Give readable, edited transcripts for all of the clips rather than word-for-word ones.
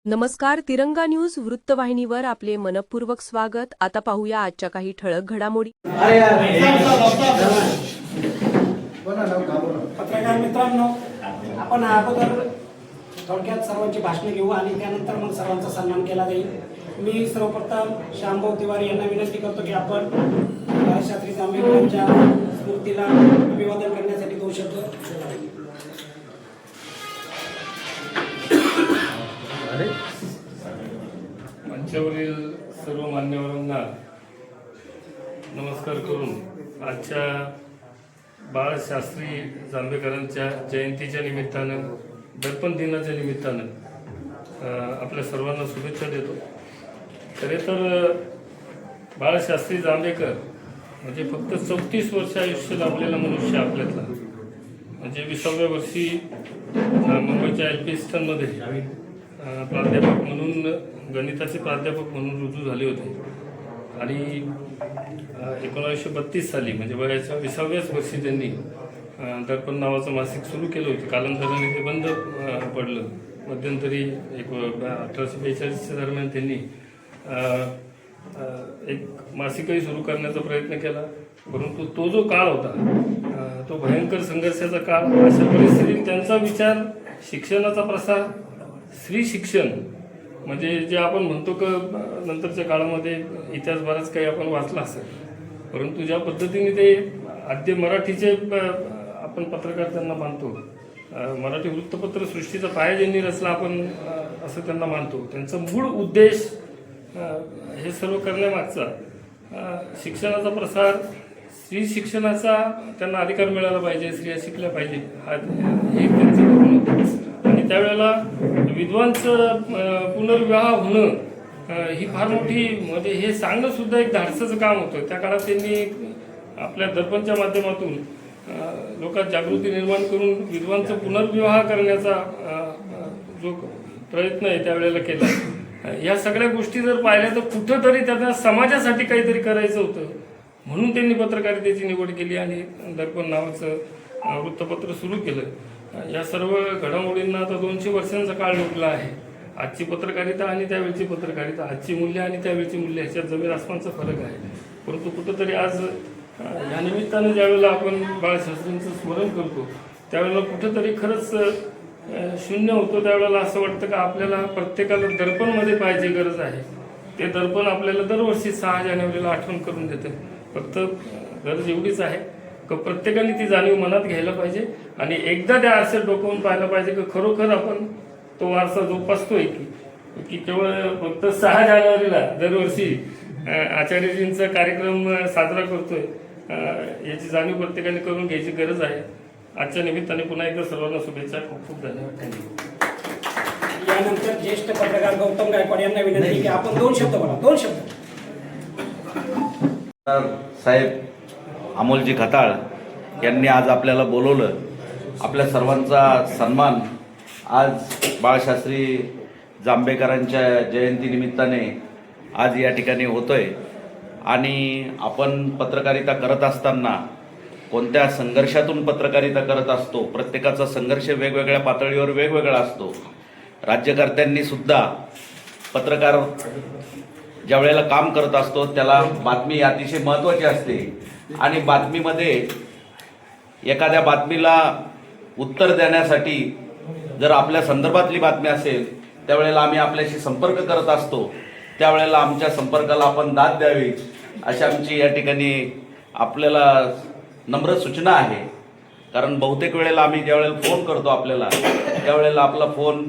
नमस्कार. तिरंगा न्यूज वृत्तवाहिनीवर आपले मनपूर्वक स्वागत. आता पाहूया आजच्या काही ठळक घडामोडी. पत्रकार मित्रांनो, आपण अगोदर थोडक्यात सर्वांची भाषणे घेऊ आणि त्यानंतर मग सर्वांचा सन्मान केला जाईल. मी सर्वप्रथम श्यामभाऊ तिवारी यांना विनंती करतो की आपण बाळशास्त्री जांभेकर यांच्या स्मृतीला अभिवादन करण्यासाठी 2 शब्द. मंचावरील सर्व मान्यवरांना नमस्कार करून आजच्या बाळशास्त्री जांभेकरांच्या जयंतीच्या निमित्तानं, दर्पण दिनाच्या निमित्तानं आपल्या सर्वांना शुभेच्छा देतो. खरे तर बाळशास्त्री जांभेकर म्हणजे फक्त 34 वर्ष आयुष्य लाभलेला मनुष्य आपल्यातला. म्हणजे 20व्या वर्षी मुंबईच्या LP मध्ये प्राध्यापक म्हणून, गणिताचे प्राध्यापक म्हणून रुजू झाले होते आणि 1932 साली म्हणजे वयाच्या 20व्याच वर्षी त्यांनी दर्पण नावाचं मासिक सुरू केलं होतं. कालांतराने ते बंद पडलं. मध्यंतरी 1842च्या दरम्यान त्यांनी एक मासिकही सुरू करण्याचा प्रयत्न केला, परंतु तो जो काळ होता तो भयंकर संघर्षाचा काळ. अशा परिस्थितीत त्यांचा विचार, शिक्षणाचा प्रसार, स्त्री शिक्षण म्हणजे जे आपण म्हणतो की नंतरच्या काळामध्ये इतिहास बराच काही आपण वाचला असेल, परंतु ज्या पद्धतीने ते आद्य मराठीचे आपण पत्रकार त्यांना मानतो, मराठी वृत्तपत्र सृष्टीचा पाया ज्यांनी रचला आपण असं त्यांना मानतो. त्यांचा मूळ उद्देश हे सर्व करण्यामागचा शिक्षणाचा प्रसार, स्त्री शिक्षणाचा त्यांना अधिकार मिळाला पाहिजे, स्त्रिया शिकल्या पाहिजे, हे त्यांचं धोरण होतं. आणि त्यावेळेला विद्वांचं पुनर्विवाह होणं ही फार मोठी, म्हणजे हे सांगणं सुद्धा एक धाडसाचं काम होतं. त्या काळात त्यांनी आपल्या दर्पणच्या माध्यमातून लोकांत जागृती निर्माण करून विद्वांचं पुनर्विवाह करण्याचा जो प्रयत्न आहे त्यावेळेला केला. या सगळ्या गोष्टी जर पाहिल्या तर कुठंतरी त्यांना समाजासाठी काहीतरी करायचं होतं, म्हणून त्यांनी पत्रकारितेची निवड केली आणि दर्पण नावाचं वृत्तपत्र सुरू केलं. या सर्व घडामोडींना आता 200 वर्षांचा काळ लोटला आहे. आजची पत्रकारिता आणि त्यावेळची पत्रकारिता, आजची मूल्य आणि त्यावेळची मूल्य ह्याच्यात जमीन आसमानचा फरक आहे. परंतु कुठंतरी आज या निमित्तानं ज्यावेळेला आपण बाळशास्त्रींचं स्मरण करतो त्यावेळेला कुठंतरी खरंच शून्य होतं. त्यावेळेला असं वाटतं की आपल्याला प्रत्येकाला दर्पणमध्ये पाहायची गरज आहे. ते दर्पण आपल्याला दरवर्षी 6 जानेवारीला आठवण करून देतं. फक्त गरज एवढीच आहे की प्रत्येकाने ती जाणीव मनात घ्यायला पाहिजे आणि एकदा त्या आरशात डोकावून पाहायला पाहिजे की खरोखर आपण तो वारसा जोपासतोय की केवळ फक्त 6 जानेवारीला दरवर्षी आचार्यजींचा कार्यक्रम साजरा करतोय. याची जाणीव प्रत्येकाने करून घ्यायची गरज आहे. आजच्या निमित्ताने पुन्हा एकदा सर्वांना शुभेच्छा. खूप खूप धन्यवाद. थँक्यू. यानंतर ज्येष्ठ पत्रकार गौतम गायकवाड यांना विनंती की आपण 2 शब्द बोला. 2 शब्द. साहेब अमोलजी खताळ यांनी आज आपल्याला बोलवलं. आपल्या सर्वांचा सन्मान आज बाळशास्त्री जांभेकरांच्या जयंतीनिमित्ताने आज या ठिकाणी होतोय. आणि आपण पत्रकारिता करत असताना कोणत्या संघर्षातून पत्रकारिता करत असतो, प्रत्येकाचा संघर्ष वेगवेगळ्या पातळीवर वेगवेगळा असतो. राज्यकर्त्यांनी सुद्धा पत्रकार ज्या वेळेला काम करत असतो त्याला बातमी अतिशय महत्त्वाची असते आणि बातमीमध्ये एखाद्या बातमीला उत्तर देण्यासाठी जर आपल्या संदर्भातली बातमी असेल त्यावेळेला आम्ही आपल्याशी संपर्क करत असतो. त्यावेळेला आमच्या संपर्काला आपण दाद द्यावी अशी आमची या ठिकाणी आपल्याला नम्र सूचना आहे. कारण बहुतेक वेळेला आम्ही ज्यावेळेला फोन करतो आपल्याला त्यावेळेला आपला फोन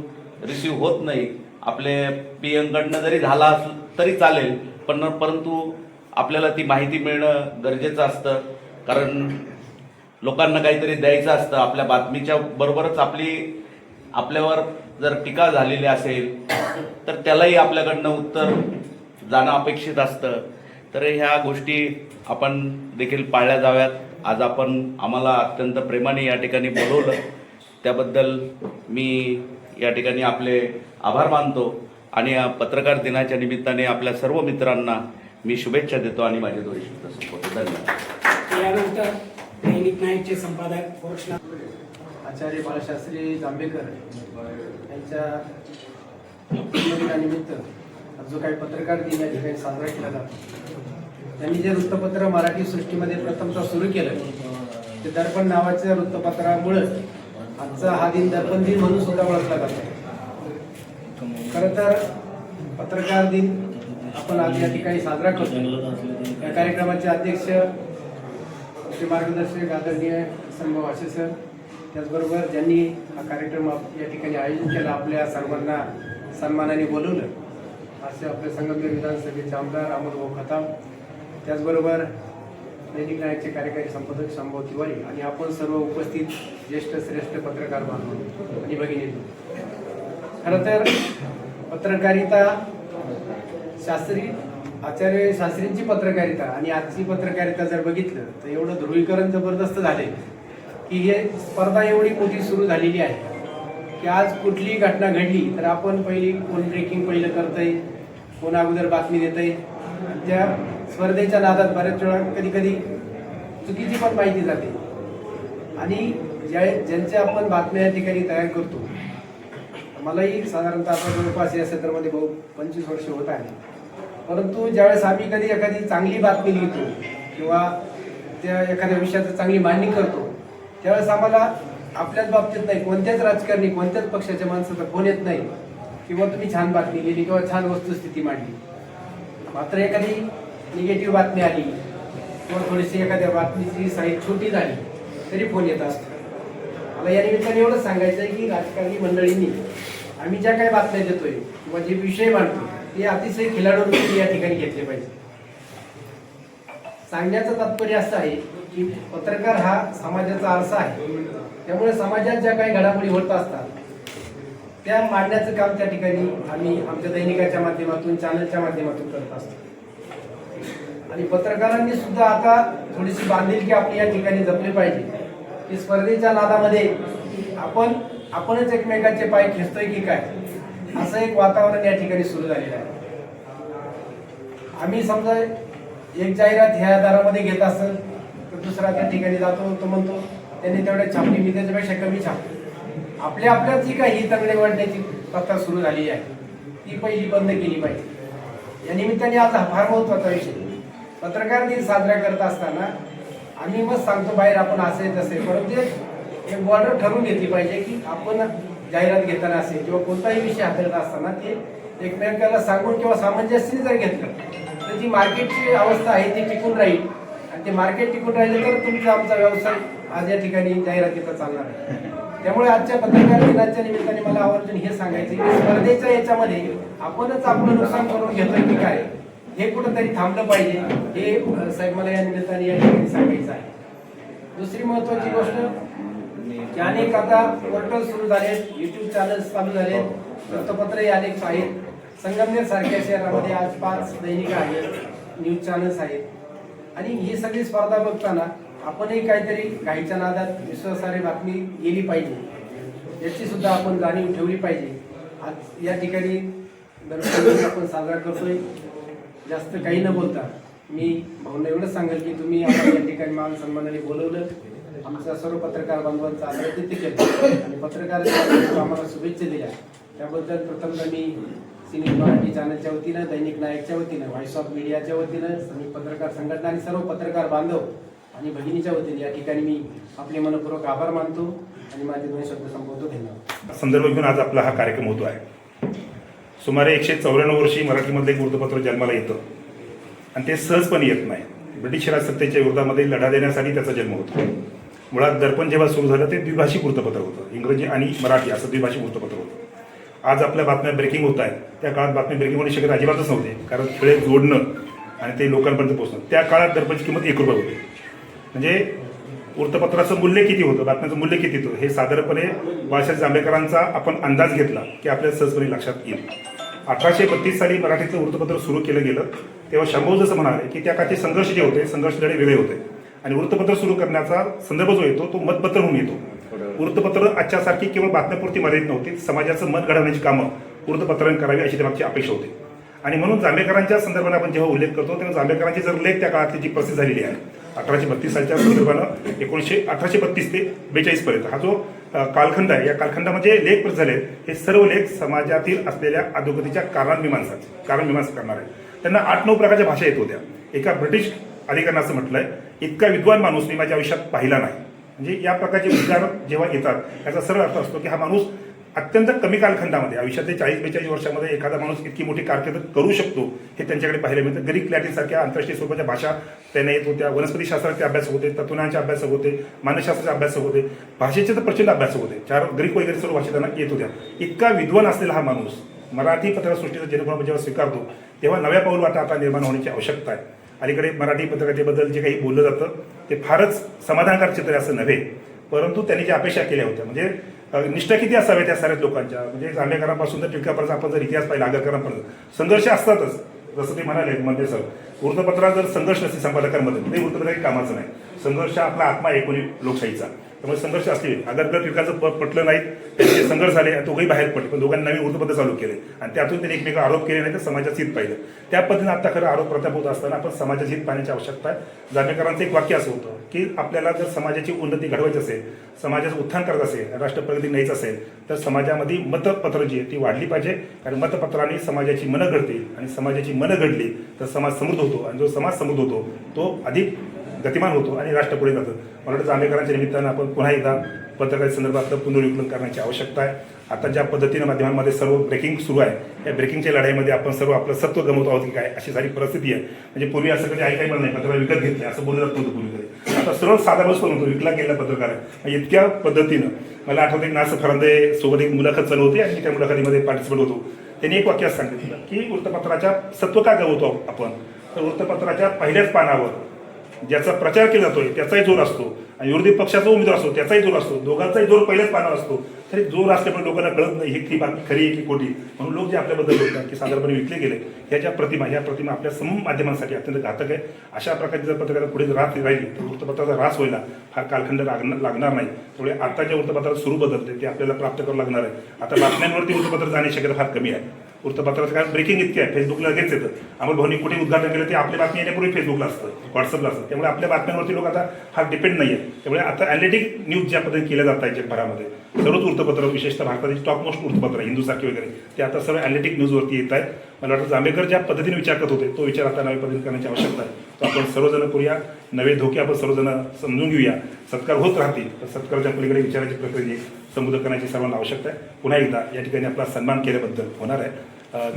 रिसीव होत नाही. आपले PM जरी झाला तरी चालेल, परंतु आपल्याला ती माहिती मिळणं गरजेचं असतं. कारण लोकांना काहीतरी द्यायचं असतं. आपल्या बातमीच्या बरोबरच आपल्यावर जर टीका झालेली असेल तर त्यालाही आपल्याकडनं उत्तर जाणं अपेक्षित असतं. तर ह्या गोष्टी आपण देखील पाळल्या जाव्यात. आज आम्हाला अत्यंत प्रेमाने या ठिकाणी बोलवलं त्याबद्दल मी या ठिकाणी आपले आभार मानतो आणि या पत्रकार दिनाच्या निमित्ताने आपल्या सर्व मित्रांना मी शुभेच्छा देतो आणि माझे 2 शब्द संपवतो. धन्यवाद. यानंतर दैनिक नाईकचे संपादक आचार्य बाळशास्त्री जांभेकर यांच्या दिनानिमित्त जो काही पत्रकार दिन या ठिकाणी साजरा केला जातो, त्यांनी जे वृत्तपत्र मराठी सृष्टीमध्ये प्रथमतः सुरू केलं ते दर्पण नावाच्या वृत्तपत्रामुळं आजचा हा दिन दर्पण दिन म्हणून सुद्धा ओळखला जातो. खरं तर पत्रकार दिन आपण आज या ठिकाणी साजरा करतो. या कार्यक्रमाचे अध्यक्ष श्री मार्गदर्शक आदरणीय संभव आशे सर, त्याचबरोबर ज्यांनी हा कार्यक्रम या ठिकाणी आयोजित केला, आपल्या सर्वांना सन्मानाने बोलवलं, असे आपले संगमनेर विधानसभेचे आमदार अमोलभाऊ खताळ, त्याचबरोबर दैनिक नायकचे कार्यकारी संपादक शांभाऊ तिवारी आणि आपण सर्व उपस्थित ज्येष्ठ श्रेष्ठ पत्रकार बांधव आणि भगिनी. खरं तर पत्रकारिता शास्त्री आचार्य शास्त्रींची पत्रकारिता आणि आजची पत्रकारिता जर बघितलं तर एवढं ध्रुवीकरण जबरदस्त झाले की हे स्पर्धा एवढी मोठी सुरू झालेली आहे की आज कुठलीही घटना घडली तर आपण पहिली कोण ब्रेकिंग पहिलं करतंय, कोण अगोदर बातमी देतंय. त्या स्पर्धेच्या नादात बऱ्याच वेळा कधी कधी चुकीची पण माहिती जाते आणि ज्यांच्या आपण बातम्या या ठिकाणी तयार करतो. मलाही साधारणतः आता जवळपास या क्षेत्रामध्ये 25 वर्ष होत आहे, परंतु ज्यावेळेस आम्ही कधी एखादी चांगली बातमी लिहितो किंवा त्या एखाद्या विषयाचं चांगली मांडणी करतो त्यावेळेस आम्हाला आपल्याच बाबतीत नाही, कोणत्याच राजकारणी कोणत्याच पक्षाच्या माणसाचा फोन येत नाही किंवा तुम्ही छान बातमी लिहिली किंवा छान वस्तुस्थिती मांडली. मात्र एखादी निगेटिव्ह बातमी आली किंवा थोडीशी एखाद्या बातमीची साईज छोटी झाली तरी फोन येत असतो. मला या निमित्ताने एवढंच सांगायचं आहे की राजकारणी मंडळींनी आम्ही ज्या काही बातम्या देतोय किंवा जे विषय मांडतो ते अतिशय खिलाडूंनी या ठिकाणी घेतले पाहिजे. सांगण्याचं तात्पर्य असं आहे की पत्रकार हा समाजाचा आरसा आहे, त्यामुळे समाजात ज्या काही घडामोडी होत असतात त्या मांडण्याचं काम त्या ठिकाणी आम्ही आमच्या दैनिकाच्या माध्यमातून चॅनलच्या माध्यमातून करत असतो. आणि पत्रकारांनी सुद्धा आता थोडीशी बांधिलकी आपली या ठिकाणी जपली पाहिजे की स्पर्धेच्या नादामध्ये आपणच एकमेकांचे पाय खेचतोय की काय असं एक वातावरण या ठिकाणी सुरू झालेलं आहे. आम्ही समजा एक जाहिरात ह्या दरामध्ये घेत असेल तर दुसरा त्या ठिकाणी जातो, तो म्हणतो त्यांनी तेवढ्या छापली, मी त्याच्यापेक्षा कमी छापली. आपल्यात जी काही ही तंगडे वाढण्याची प्रथा सुरू झाली आहे ती पहिली बंद केली पाहिजे. या निमित्ताने आज हा फार महत्वाचा विषय पत्रकार दिन साजरा करत असताना आम्ही मग सांगतो बाहेर आपण असे तसे, परंतु एक बॉर्डर ठरवून घेतली पाहिजे की आपण जाहिरात घेताना असेल किंवा कोणताही विषय हाताळत असताना ते एकमेकाला सांगून किंवा सामंजस्याने जर घेतलं तर जी मार्केटची अवस्था आहे ती टिकून राहील आणि ते मार्केट टिकून राहिले तर तुमचा आमचा व्यवसाय आज या ठिकाणी जाहिरातीचा चालणार आहे. त्यामुळे आजच्या पत्रकार दिनाच्या निमित्ताने मला आवर्जून हे सांगायचं की स्पर्धेच्या याच्यामध्ये आपणच आपलं नुकसान करून घेतोय की काय हे कुठंतरी थांबलं पाहिजे, हे साहेब मला या निमित्ताने या ठिकाणी सांगायचं आहे. दुसरी महत्वाची गोष्ट की अनेक आता पोर्टल सुरू झालेत, युट्यूब चॅनल्स चालू झालेत, वृत्तपत्रही अनेक आहेत. संगमनेर सारख्या शहरामध्ये आज 5 दैनिक आहेत, न्यूज चॅनल्स आहेत आणि ही सगळी स्पर्धा बघताना आपणही काहीतरी घाईच्या नादात विश्वासार्ह बातमी गेली पाहिजे याची सुद्धा आपण जाणीव ठेवली पाहिजे. आज या ठिकाणी दररोज आपण साजरा करतोय. जास्त काही न बोलता मी भाऊंना एवढंच सांगेल की तुम्ही आम्हाला या ठिकाणी मान सन्मानाने बोलवलं, आमच्या सर्व पत्रकार बांधवांचा आदरातिथ्य केलं आणि पत्रकार आम्हाला शुभेच्छा दिल्या त्याबद्दल प्रथमतः मी सिनी मराठी चॅनलच्या वतीनं, दैनिक नायकच्या वतीनं, व्हॉइस ऑफ मीडियाच्या वतीनं, संयुक्त पत्रकार संघटना आणि सर्व पत्रकार बांधव आणि भगिनीच्या वतीने या ठिकाणी मी आपले मनपूर्वक आभार मानतो आणि माझे 2 शब्द संपवतो. धन्यवाद. संदर्भ घेऊन आज आपला हा कार्यक्रम होतो आहे. सुमारे 194 वर्षी मराठीमधलं एक वृत्तपत्र जन्माला येतं आणि ते सहजपणे येत नाही. ब्रिटिश राजसत्तेच्या विरोधामध्ये लढा देण्यासाठी त्याचा जन्म होतो. मुळात दर्पण जेव्हा सुरू झालं ते द्विभाषिक वृत्तपत्र होतं, इंग्रजी आणि मराठी असं द्विभाषिक वृत्तपत्र होतं. आज आपल्या बातम्या ब्रेकिंग होत आहेत, त्या काळात बातम्या ब्रेकिंग होण्याची शक्यता अजिबातच नव्हते, कारण खेळे जोडणं आणि ते लोकांपर्यंत पोहोचणं. त्या काळात दर्पणची किंमत 1 रुपये होती. म्हणजे वृत्तपत्राचं मूल्य किती होतं, बातम्याचं मूल्य किती होतं हे साधारणपणे बाळशास्त्री जांभेकरांचा आपण अंदाज घेतला की आपल्याला सहजपणे लक्षात येईल. 1832 साली मराठीचं वृत्तपत्र सुरू केलं गेलं तेव्हा शांभाऊ जसं म्हणाले की त्या काळचे संघर्ष जे होते, संघर्ष लढे वेगळे होते आणि वृत्तपत्र सुरू करण्याचा संदर्भ जो येतो तो मतपत्र म्हणून येतो. वृत्तपत्र आजच्यासारखी केवळ बातम्यापुरती मर्यादित नव्हती, समाजाचं मत घडवण्याची कामं वृत्तपत्रांनी करावी अशी त्यामागची अपेक्षा होती. आणि म्हणून जांभेकरांच्या संदर्भाने आपण जेव्हा उल्लेख करतो तेव्हा जांभेकरांचे जर लेख त्या काळातली जी प्रसिद्ध झालेली आहे 1832 सालच्या संदर्भानं 1832 ते 42 पर्यंत हा जो कालखंड आहे, या कालखंडामध्ये लेख प्रसिद्ध झाले हे सर्व लेख समाजातील असलेल्या अधोगतीच्या कारणमीमांसा करणार आहे. त्यांना 8-9 प्रकारच्या भाषा येत होत्या. एका ब्रिटिश अधिकाऱ्यानं असं म्हटलंय, इतका विद्वान माणूस मी माझ्या आयुष्यात पाहिला नाही. म्हणजे या प्रकारचे विचार जेव्हा येतात त्याचा सरळ अर्थ असतो की हा माणूस अत्यंत कमी कालखंडामध्ये आयुष्यातल्या 40-42 वर्षामध्ये एखादा माणूस इतकी मोठी कारकीर्द करू शकतो हे त्यांच्याकडे पाहायला मिळतं. ग्रीक लॅटिनसारख्या आंतरराष्ट्रीय स्वरूपाच्या भाषा त्यांना येत होत्या. वनस्पतीशास्त्राचे अभ्यासक होते, तत्वज्ञानाचे अभ्यासक होते, मानसशास्त्राचे अभ्यासक होते, भाषेचे तर प्रचंड अभ्यासक होते. 4 ग्रीक वगैरे सर्व भाषा त्यांना येत होत्या. इतका विद्वान असलेला हा माणूस मराठी पत्रसृष्टीचा जेणेकरून जेव्हा स्वीकारतो तेव्हा नव्या पाऊल वाटा आता निर्माण होण्याची आवश्यकता आहे. अलीकडे मराठी पत्रकारितेबद्दल जे काही बोललं जातं ते फारच समाधानकारक चित्र असं नव्हे, परंतु त्यांनी ज्या अपेक्षा केल्या होत्या म्हणजे निष्ठा किती असाव्या त्या साऱ्याच लोकांच्या, म्हणजे जांभेकरांपासून तर टिळकापर्यंत आपण जर इतिहास पाहिला आगरकरांपर्यंत संघर्ष असतातच. जसं ते म्हणाले म्हणजे सर वृत्तपत्रात जर संघर्ष नसते संपादकांमध्ये ते वृत्तपत्र काही कामाचं नाही. संघर्ष आपला आत्मा आहे कोणी लोकशाहीचा, त्यामुळे संघर्ष असले. आगरकर टिळकाचं पटलं नाही, त्यांचे संघर्ष झाले, दोघंही बाहेर पडले, पण दोघांनी नवीन वृत्तपत्र चालू केले आणि त्यातून त्यांनी एकमेका आरोप केले नाही तर समाजाचं हित पाहिलं. त्या पद्धतीने आता खरं आरोप प्रताप होत असताना आपण समाजाचं हित पाहण्याची आवश्यकता आहे. जांभेकरांचं एक वाक्य असं होतं की आपल्याला जर समाजाची उन्नती घडवायची असेल, समाजाचं उत्थान करायचं असेल, राष्ट्रप्रगती न्यायचं असेल तर समाजामध्ये मतपत्र जी आहे ती वाढली पाहिजे. कारण मतपत्राने समाजाची मनं घडतील आणि समाजाची मनं घडली तर समाज समृद्ध होतो आणि जो समाज समृद्ध होतो तो अधिक गतिमान होतो आणि राष्ट्र पुढे जातं. मला वाटतं जांभेकरांच्या निमित्तानं आपण पुन्हा एकदा पत्रकारिते संदर्भातलं पुनर्विकलन करण्याची आवश्यकता आहे. आता ज्या पद्धतीनं माध्यमांमध्ये सर्व ब्रेकिंग सुरू आहे, या ब्रेकिंगच्या लढाईमध्ये आपण सर्व आपलं सत्व गमवतो आहोत की काय अशी सारी परिस्थिती आहे. म्हणजे पूर्वी असं कधी ऐकायला मला नाही पत्रकार विकत घेतले असं बोललं जात नव्हतं पूर्वी. आता सरळ साधा बस होतो विकला गेलेला पत्रकार आहे. इतक्या पद्धतीनं मला आठवतं एक नास फरांदे सोबत एक मुलाखत चालू होती आणि त्या मुलाखतीमध्ये पार्टिसिपेट होतो. त्यांनी एक वाक्य सांगितलं की वृत्तपत्राच्या सत्व का गमवतो आपण, तर वृत्तपत्राच्या पहिल्याच पानावर ज्याचा प्रचार केला जातोय त्याचाही जोर असतो आणि विरोधी पक्षाचा उमेदवार असतो त्याचाही जोर असतो, दोघांचाही जोर पहिल्याच पानावर असतो. तरी जोर असल्यामुळे लोकांना कळत नाही ही बातमी खरी आहे की खोटी. म्हणून लोक जे आपल्याबद्दल बोलतात की साधारणपणे विकले गेले ह्या प्रतिमा आपल्या समूह माध्यमांसाठी अत्यंत घातक आहे. अशा प्रकारची जर पत्रकार पुढे राहत राहिली तर वृत्तपत्राचा ऱ्हास व्हायला फार कालखंड लागणार नाही. त्यामुळे आता ज्या वृत्तपत्राचं स्वरूप बदलते ते आपल्याला प्राप्त करावं लागणार आहे. आता बातम्यांवरती वृत्तपत्र जाण्याची शक्यता फार कमी आहे. वृत्तपत्राचं कारण ब्रेकिंग इतके आहे, फेसबुकला लगेच येतं. अमोल भाऊनी कुठे उद्घाटन केलं ते आपली बातमी येण्यापूर्वी फेसबुकला असतं, व्हॉट्सअपला असतं. त्यामुळे आपल्या बातम्यांवरती लोक आता फार डिपेंड नाही आहे. त्यामुळे आता ॲनालिटिक न्यूज ज्या पद्धतीने केल्या जात आहे जगभरामध्ये सर्वच वृत्तपत्र विशेषतः भारतातील टॉप मोस्ट वृत्तपत्र हिंदूसारखी वगैरे ते आता सर्व ॲनालिटिक न्यूजवरती येत आहेत. मला वाटतं जांभेकर ज्या पद्धतीने विचार करत होते तो विचार आता नव्या पद्धतीने करण्याची आवश्यकता आहे. तो आपण सर्वजण करूया, नवे धोके आपण सर्वजण समजून घेऊया. सत्कार होत राहतील तर सत्काराच्या पलीकडे विचाराची प्रक्रिया संबोधन करण्याची सर्वांना आवश्यकता आहे. पुन्हा एकदा या ठिकाणी आपला सन्मान केल्याबद्दल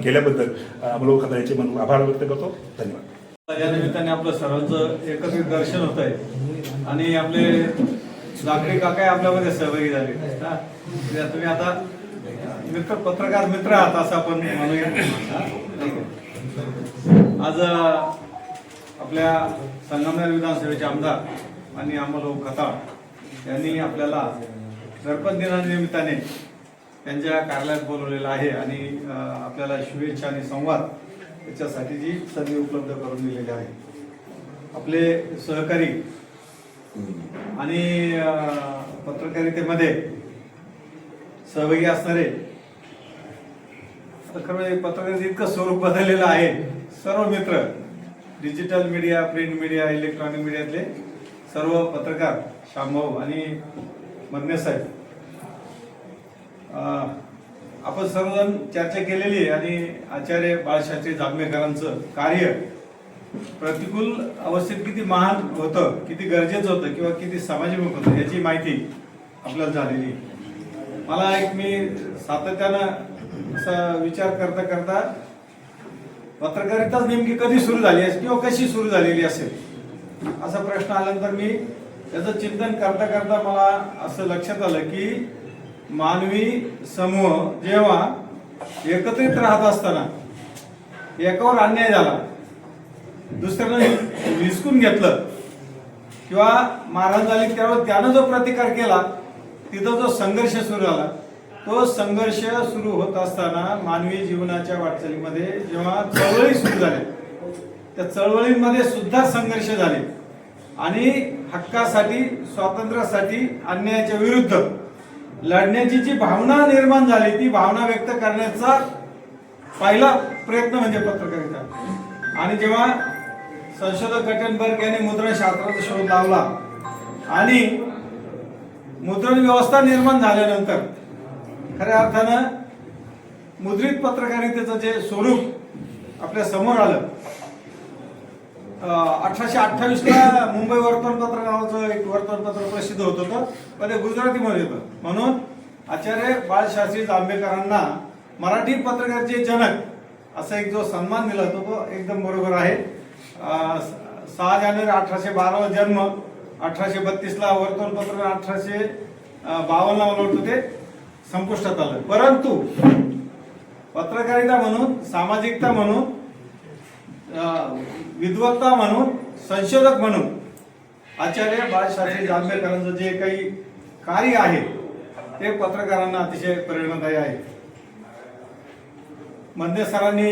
केल्याबद्दल अमोल खताळ्यांचे म्हणून आभार व्यक्त करतो. धन्यवाद. या निमित्ताने आपलं सर्वांचं एकत्रित दर्शन होत आहे आणि आपले लाकडी काका आपल्यामध्ये सहभागी झाले. तुम्ही आता पत्रकार मित्र आहात असं आपण म्हणूया. आज आपल्या संगमनेर विधानसभेचे आमदार आणि अमोल खताळ यांनी आपल्याला दर्पण दिनानिमित्ताने त्यांच्या कार्यालयात बोलवलेलं आहे आणि आपल्याला शुभेच्छा आणि संवाद याच्यासाठी जी संधी उपलब्ध करून दिलेली आहे. आपले सहकारी आणि पत्रकारितेमध्ये सहभागी असणारे खरं पत्रकारिता इतकं स्वरूप बदललेलं आहे. सर्व मित्र digital media, print media, electronic मीडियातले सर्व पत्रकार शामभाऊ आणि मदने साहेब आपण सर्वजण चर्चा केलेली आहे आणि आचार्य बाळशास्त्री जांभेकरांचं कार्य प्रतिकूल अवस्थेत किती महान होतं, किती गरजेचं होतं किंवा किती सामाजिक होतं याची माहिती आपल्याला झालेली. मला मी सातत्यानं असा विचार करता करता पत्रकारिताच नेमकी कधी सुरू झाली असेल किंवा कशी सुरू झालेली असेल असा प्रश्न आल्यानंतर मी त्याचं चिंतन करता करता मला असं लक्षात आलं की मानवी समूह जेव्हा एकत्रित राहत असताना एकावर अन्याय झाला, दुसऱ्यानं विसकून घेतलं किंवा मारहाण झाली त्यावेळेस त्यानं जो प्रतिकार केला तिथं जो संघर्ष सुरू झाला, तो संघर्ष सुरू होत असताना मानवी जीवनाच्या वाटचालीमध्ये जेव्हा चळवळी सुरू झाल्या त्या चळवळींमध्ये सुद्धा संघर्ष झाले आणि हक्कासाठी, स्वातंत्र्यासाठी, अन्यायाच्या विरुद्ध लढण्याची जी भावना निर्माण झाली ती भावना व्यक्त करण्याचा पहिला प्रयत्न म्हणजे पत्रकारिता. आणि जेव्हा संशोधक गटनबर्ग यांनी मुद्रणशास्त्राचा शोध लावला आणि मुद्रण व्यवस्था निर्माण झाल्यानंतर खऱ्या अर्थानं मुद्रित पत्रकारितेचं जे स्वरूप आपल्या समोर आलं, 1828 ला मुंबई वर्तमानपत्र नावाचं एक वर्तमानपत्र प्रसिद्ध होत होतं, पण ते गुजरातीमध्ये होतं. म्हणून आचार्य बाळशास्त्री जांभेकरांना मराठी पत्रकाराचे जनक असा एक जो सन्मान दिला होता तो एकदम बरोबर आहे. 6 जानेवारी 1812 जन्म, 1832 ला वर्तमानपत्र, 1852 मला वाटतं ते संपुष्टात आलं. परंतु पत्रकारिता म्हणून, सामाजिकता म्हणून, विद्वत्ता म्हणून, संशोधक म्हणून आचार्य बाळशास्त्री जांभेकरांचं जे काही कार्य आहे ते पत्रकारांना अतिशय प्रेरणादायी आहे. मधने सरांनी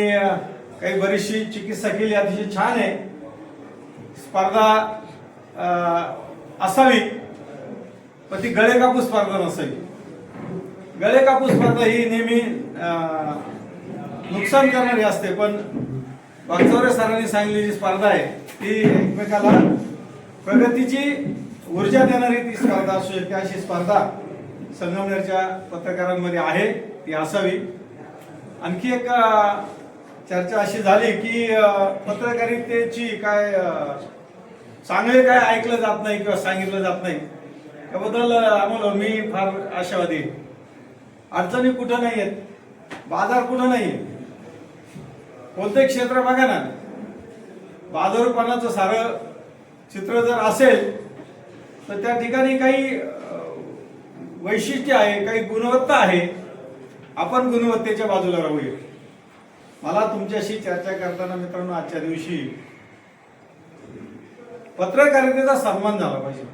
काही बरीचशी चिकित्सा केली, अतिशय छान आहे. स्पर्धा असावी पण ती गळे कापूस स्पर्धा नसावी. गळे कापूस स्पर्धा ही नेहमी नुकसान करणारी असते, पण वागचौरे सरांनी सांगितलेली स्पर्धा आहे ती एकमेकाला प्रगतीची ऊर्जा देणारी ती स्पर्धा असू शकते. अशी स्पर्धा संगमनेरच्या पत्रकारांमध्ये आहे, ती असावी. आणखी एक चर्चा अशी झाली की पत्रकारितेची काय चांगले काय ऐकलं जात नाही किंवा सांगितलं जात नाही, त्याबद्दल आम्हाला मी फार आशावादी. अडचणी कुठं नाही आहेत, बाजार कुठं नाही. कोणते क्षेत्र बघा ना, बाजारूपणाचं सारं चित्र जर असेल तर त्या ठिकाणी काही वैशिष्ट्य आहे, काही गुणवत्ता आहे. आपण गुणवत्तेच्या बाजूला राहूया. मला तुमच्याशी चर्चा करताना मित्रांनो आजच्या दिवशी पत्रकारितेचा सन्मान झाला पाहिजे.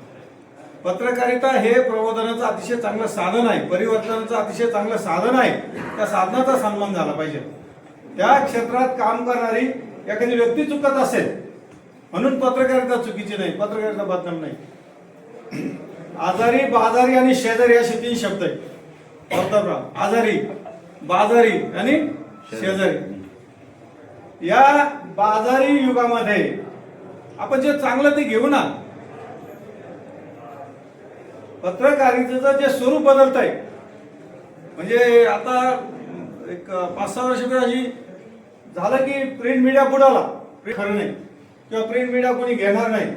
पत्रकारिता हे प्रबोधनाचं अतिशय चांगलं साधन आहे, परिवर्तनाचं अतिशय चांगलं साधन आहे. त्या साधनाचा सन्मान झाला पाहिजे. त्या क्षेत्रात काम करणारी एखादी व्यक्ती चुकत असेल म्हणून पत्रकारिता चुकीची नाही, पत्रकारिता बदनाम नाही. आजारी, बाजारी आणि शेजारी असे 3 शब्द आहेत. आजारी, बाजारी आणि शेजारी. या बाजारी युगामध्ये आपण जे चांगलं ते घेऊ ना. पत्रकारितेचं जे स्वरूप बदलत आहे, म्हणजे आता एक 5-6 वर्षापूर्वी झालं की प्रिंट मीडिया बुडाला. खरं नाही किंवा प्रिंट मीडिया कोणी घेणार नाही,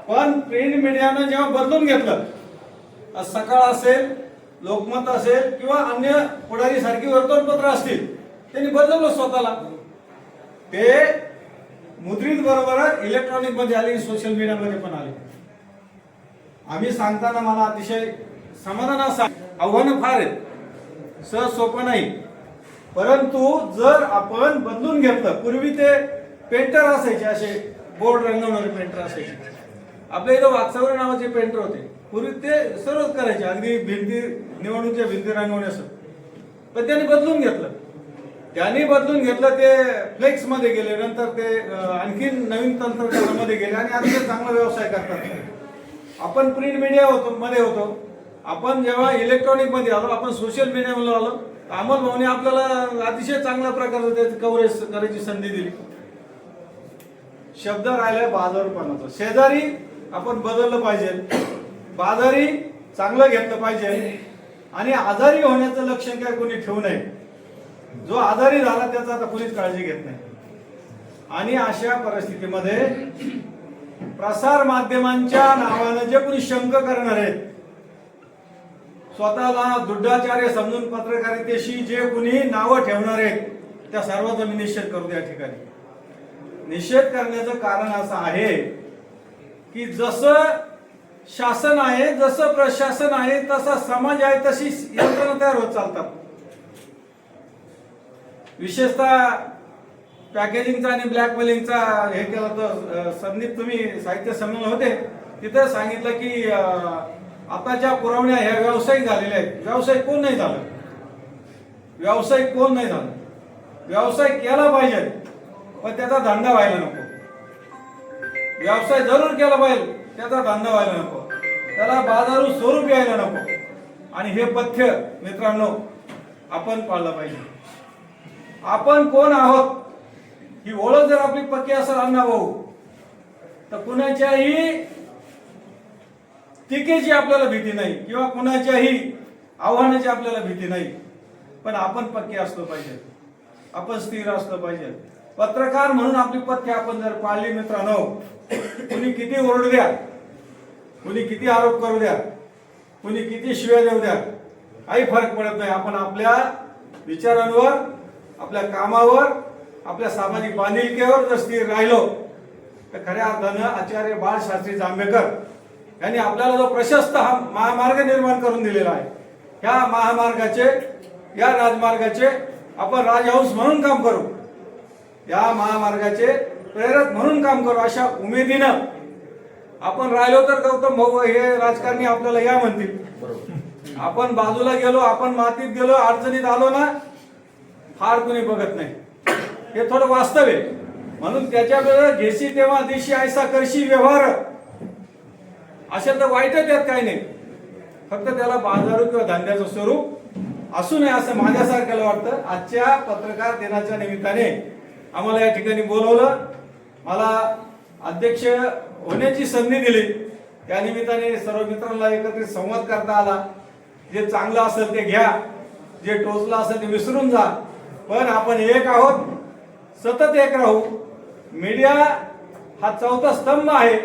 पण प्रिंट मीडियानं जेव्हा बदलून घेतलं, सकाळ असेल, लोकमत असेल किंवा अन्य पुढारी सारखी वर्तमानपत्र असतील, त्यांनी बदलवलं स्वतःला. ते मुद्रित बरोबर इलेक्ट्रॉनिक मध्ये आले, सोशल मीडिया मध्ये पण आले. आम्ही सांगताना मला अतिशय समाधान असं, आव्हानं फार आहेत, सहज सोपं नाही. परंतु जर आपण बदलून घेतलं, पूर्वी ते पेंटर असायचे, असे बोर्ड रंगवणारे पेंटर असायचे. आपल्या इथं वागचौरे नावाचे पेंटर होते. पूर्वी ते सर्वच करायचे, अगदी भिंती, निवडणुकीच्या भिंती रंगवण्याचं. पण त्यांनी बदलून घेतलं. ते फ्लेक्स मध्ये गेले, नंतर ते आणखीन नवीन तंत्रज्ञानामध्ये गेले आणि अतिशय चांगला व्यवसाय करतात. आपण प्रिंट मीडिया मध्ये होतो, आपण जेव्हा इलेक्ट्रॉनिक मध्ये आलो, आपण सोशल मीडियामध्ये आलो, अमोल भाऊने आपल्याला अतिशय चांगल्या प्रकारचं त्याची कव्हरेज करायची संधी दिली. शब्द राहिलाय बाजारूपणाचा. शेजारी आपण बदललं पाहिजे, बाजारी चांगलं घेतलं पाहिजे आणि आजारी होण्याचं लक्षण काय कोणी ठेवू नये. जो आजारी झाला त्याचा आता कोणीच काळजी घेत नाही. आणि अशा परिस्थितीमध्ये प्रसार माध्यमांच्या नावानं जे कोणी शंक करणार आहेत, स्वतःला दुड्डाचार्य समजून पत्रकारितेशी जे कोणी नावं ठेवणार आहेत, त्या सर्वांचा मी निषेध करतो. या ठिकाणी निषेध करण्याचं कारण असं आहे की जसं शासन आहे, जसं प्रशासन आहे, तसा समाज आहे, तशी यंत्रणा तयार होत चालतात. विशेषतः पॅकेजिंगचा आणि ब्लॅकमेलिंगचा हे केला तर संदीप, तुम्ही साहित्य संमेलन होते तिथे सांगितलं की आताच्या पुरवण्या ह्या व्यावसायिक झालेल्या आहेत. व्यावसायिक कोण नाही झालं, व्यवसाय केला पाहिजे पण त्याचा धंदा व्हायला नको. व्यवसाय जरूर केला पाहिजे, त्याचा धंदा व्हायला नको, त्याला बाजारू स्वरूप यायला नको. आणि हे पथ्य मित्रांनो आपण पाळलं पाहिजे. आपण कोण आहोत ही ओळख जर आपली पक्की असेल अण्णाभाऊ, तर कुणाच्याही टीकेची आपल्याला भीती नाही किंवा कुणाच्याही आव्हानाची आपल्याला भीती नाही, पण आपण पक्के असलो पाहिजे, आपण स्थिर असलो पाहिजे. पत्रकार म्हणून आपली पथ्य आपण जर पाळली मित्रांनो, कुणी किती ओरडू द्या, कुणी किती आरोप करू द्या, कुणी किती शिव्या देऊ द्या, काही फरक पडत नाही. आपण आपल्या विचारांवर, आपल्या कामावर, आपल्या सामाजिक बांधिलकीवर जर स्थिर राहिलो तर खऱ्या अर्थानं आचार्य बाळशास्त्री जांभेकर यांनी आपल्याला जो प्रशस्त हा महामार्ग निर्माण करून दिलेला आहे, ह्या महामार्गाचे, या राजमार्गाचे आपण राजहंस म्हणून काम करू, या महामार्गाचे प्रेरक म्हणून काम करू, अशा उमेदीनं आपण राहिलो तर गौतम भाऊ हे राजकारणी आपल्याला या म्हणतील. आपण बाजूला गेलो, आपण मातीत गेलो, अडचणीत आलो ना, फार कुणी बघत नाही, हे थोडं वास्तव आहे. म्हणून त्याच्याकडे घेशी तेव्हा देशी ऐसा करशी व्यवहार, अशा तर वाईटच त्यात काही नाही, फक्त त्याला बाजारू किंवा धंद्याचं स्वरूप असू नये असं माझ्यासारख्याला वाटतं. आजच्या पत्रकार दिनाच्या निमित्ताने आम्हाला या ठिकाणी बोलवलं, मला अध्यक्ष होण्याची संधी दिली, त्या निमित्ताने सर्व मित्रांना एकत्रित संवाद करता आला. जे चांगलं असेल ते घ्या, जे टोचलं असेल ते विसरून जा, पण आपण एक आहोत, सतत एक राहू. मीडिया हा चौथा स्तंभ आहे,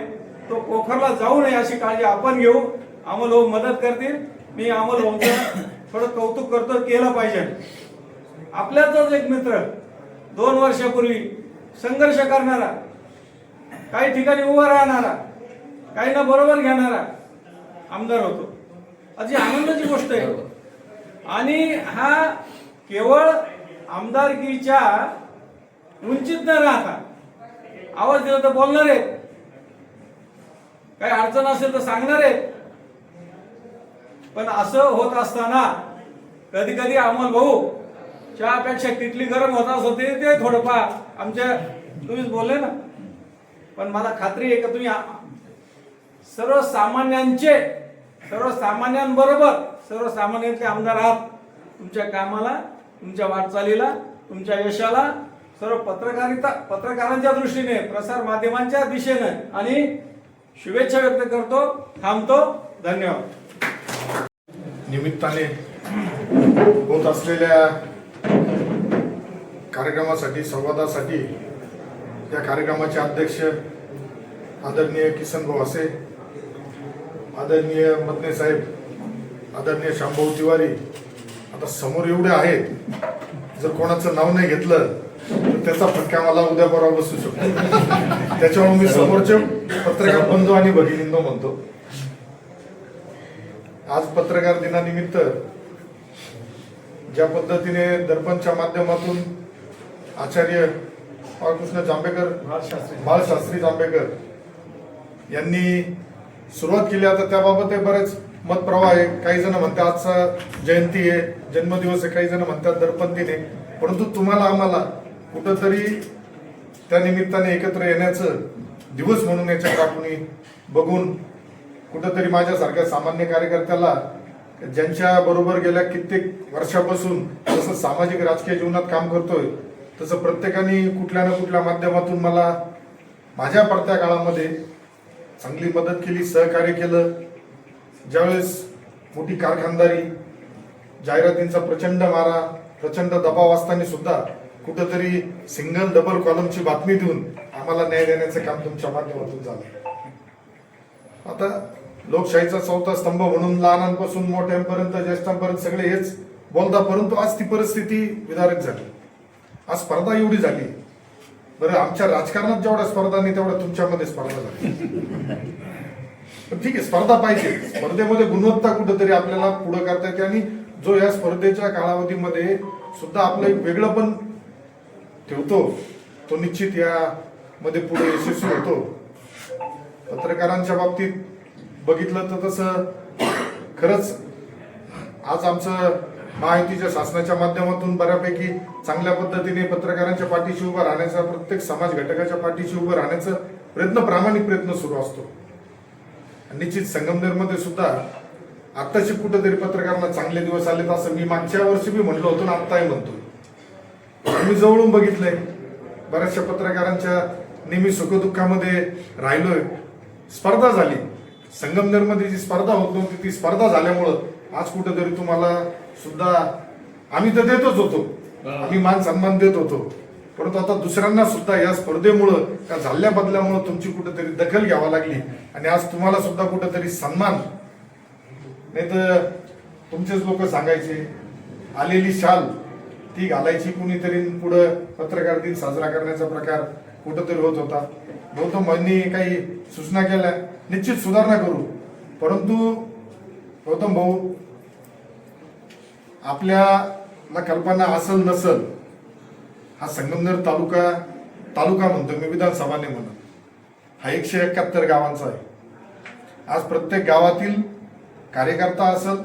तो पोखरला जाऊ नये अशी काळजी आपण घेऊ. अमोल भाऊ मदत करतील, मी अमोल भाऊचं थोडं कौतुक करतो, केलं पाहिजे. आपल्याचाच एक मित्र 2 वर्षापूर्वी संघर्ष करणारा, काही ठिकाणी उभा राहणारा, काही ना बरोबर घेणारा आमदार होतो, अशी आनंदाची गोष्ट आहे. आणि हा केवळ आमदारकीच्या उंचीत न राहता आवाज दिला तर बोलणार आहेत, काही अडचण असेल तर सांगणार आहेत. पण असं होत असताना कधी कधी अमोल भाऊ चहापेक्षा किटली गरम होत असत ते थोडंफार आमच्या, तुम्हीच बोलले ना, पण मला खात्री आहे की तुम्ही सर्वसामान्यांबरोबर सर्वसामान्यांचे आमदार आहात. तुमच्या कामाला, तुमच्या वाटचालीला, तुमच्या यशाला सर्व पत्रकारांच्या दृष्टीने, प्रसार माध्यमांच्या दिशेने आणि शुभेच्छा व्यक्त करतो. थांबतो. धन्यवाद. निमित्ताने होत असलेल्या कार्यक्रमासाठी, संवादासाठी या कार्यक्रमाचे अध्यक्ष आदरणीय किसन भाऊ असे, आदरणीय मदने साहेब, आदरणीय शांभाऊ तिवारी, आता समोर एवढे आहेत, जर कोणाचं नाव नाही घेतलं तर त्याचा फटका मला उद्या परवा बसू शकतो. त्याच्यामुळे मी समोरचे पत्रकार बंधू आणि भगिनींनो म्हणतो, आज पत्रकार दिनानिमित्त ज्या पद्धतीने दर्पणच्या माध्यमातून आचार्य बाळकृष्ण जांभेकर, बाळशास्त्री जांभेकर यांनी सुरुवात केली, आता त्याबाबत बरेच मतप्रवाह आहे. काही जण म्हणतात आजचा जयंती आहे, जन्मदिवस आहे, काही जण म्हणतात दर्पण दिन आहे, परंतु तुम्हाला आम्हाला कुठंतरी त्या निमित्ताने एकत्र येण्याचं दिवस म्हणून याच्याकडे आपण बघून कुठंतरी माझ्यासारख्या सामान्य कार्यकर्त्याला, ज्यांच्या बरोबर गेल्या कित्येक वर्षापासून जसं सामाजिक राजकीय जीवनात काम करतोय, तसं प्रत्येकाने कुठल्या ना कुठल्या माध्यमातून मला माझ्या पडत्या काळामध्ये चांगली मदत केली, सहकार्य केलं. ज्यावेळेस मोठी कारखानदारी, जाहिरातींचा प्रचंड मारा, प्रचंड दबाव असताना सुद्धा कुठंतरी सिंगल डबल कॉलमची बातमी देऊन आम्हाला न्याय देण्याचं काम तुमच्या माध्यमातून झालं. आता लोकशाहीचा चौथा स्तंभ म्हणून लहानांपासून मोठ्यांपर्यंत, ज्येष्ठांपर्यंत सगळे हेच बोलता, परंतु आज ती परिस्थिती विदारक झाली. आज स्पर्धा एवढी झाली. बरं, आमच्या राजकारणात जेवढ्या स्पर्धा नाही तेवढ्या तुमच्यामध्ये स्पर्धा झाली. पण ठीक आहे, स्पर्धा पाहिजे. स्पर्धेमध्ये गुणवत्ता कुठेतरी आपल्याला पुढे करता येते आणि जो या स्पर्धेच्या कालावधीमध्ये सुद्धा आपलं एक वेगळं पण ठेवतो, तो निश्चित यामध्ये पुढे यशस्वी होतो. पत्रकारांच्या बाबतीत बघितलं तर तसं खरंच आज आमचं महायुतीच्या शासनाच्या माध्यमातून बऱ्यापैकी चांगल्या पद्धतीने पत्रकारांच्या पाठीशी उभं राहण्याचा, प्रत्येक समाज घटकाच्या पाठीशी उभं राहण्याचा प्रामाणिक प्रयत्न सुरू असतो. निश्चित संगमनेरमध्ये सुद्धा आत्ताची कुठेतरी पत्रकारांना चांगले दिवस आलेत असं मी मागच्या वर्षी बी म्हणलो होतो ना, आत्ताही म्हणतो. मी जवळून बघितलंय, बऱ्याचशा पत्रकारांच्या नेहमी सुखदुःखामध्ये राहिलोय. स्पर्धा झाली, संगमनेरमध्ये जी स्पर्धा होत नव्हती ती स्पर्धा झाल्यामुळं आज कुठेतरी तुम्हाला सुद्धा आम्ही तर देतच होतो, आम्ही मान सन्मान देत होतो, परंतु आता दुसऱ्यांना सुद्धा या स्पर्धेमुळं त्या झाल्या बदल्यामुळं तुमची कुठेतरी दखल घ्यावी लागली आणि आज तुम्हाला सुद्धा कुठेतरी सन्मान, नाही तर तुमचेच लोक सांगायचे आलेली शाल ती घालायची कुणीतरी, पुढं पत्रकार दिन साजरा करण्याचा प्रकार कुठंतरी होत होता. गौतम काही सूचना केल्या, निश्चित सुधारणा करू, परंतु गौतम भाऊ आपल्याला कल्पना असल नसल, हा संगमनेर तालुका म्हणतो मी, विधानसभा नाही म्हणत, हा 171 गावांचा आहे. आज प्रत्येक गावातील कार्यकर्ता असल,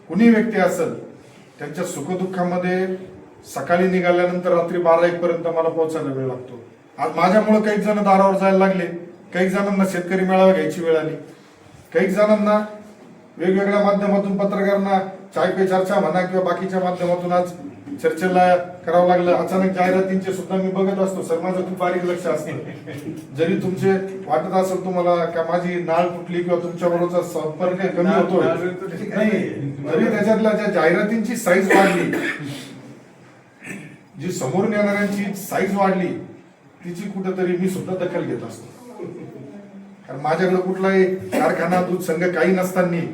कुणी व्यक्ती असल, त्यांच्या सुखदुःखामध्ये सकाळी निघाल्यानंतर रात्री 12-1 पर्यंत मला पोहोचायला वेळ लागतो. आज माझ्यामुळे काही जण दारावर जायला लागले, काही जणांना शेतकरी मेळावा घ्यायची वेळ आली, काही जणांना वेगवेगळ्या माध्यमातून पत्रकारांना चाय पे चर्चा म्हणा किंवा बाकीच्या माध्यमातून आज चर्चेला करावं लागलं. अचानक जाहिरातींचे सुद्धा मी बघत असतो सर, माझं खूप बारीक लक्ष असतं. जरी तुमचे वाटत असेल तुम्हाला का माझी नाळ तुटली किंवा तुमच्या बरोबरचा संपर्क कमी होतोय, नाही, तरी त्याच्यातल्या ज्या जाहिरातींची साईज वाढली, जी समोरून येणाऱ्यांची साईज वाढली, तिची कुठेतरी मी सुद्धा दखल घेत असतो. कारण माझ्याकडे कुठलाही कारखाना दूध संघ काही नसताना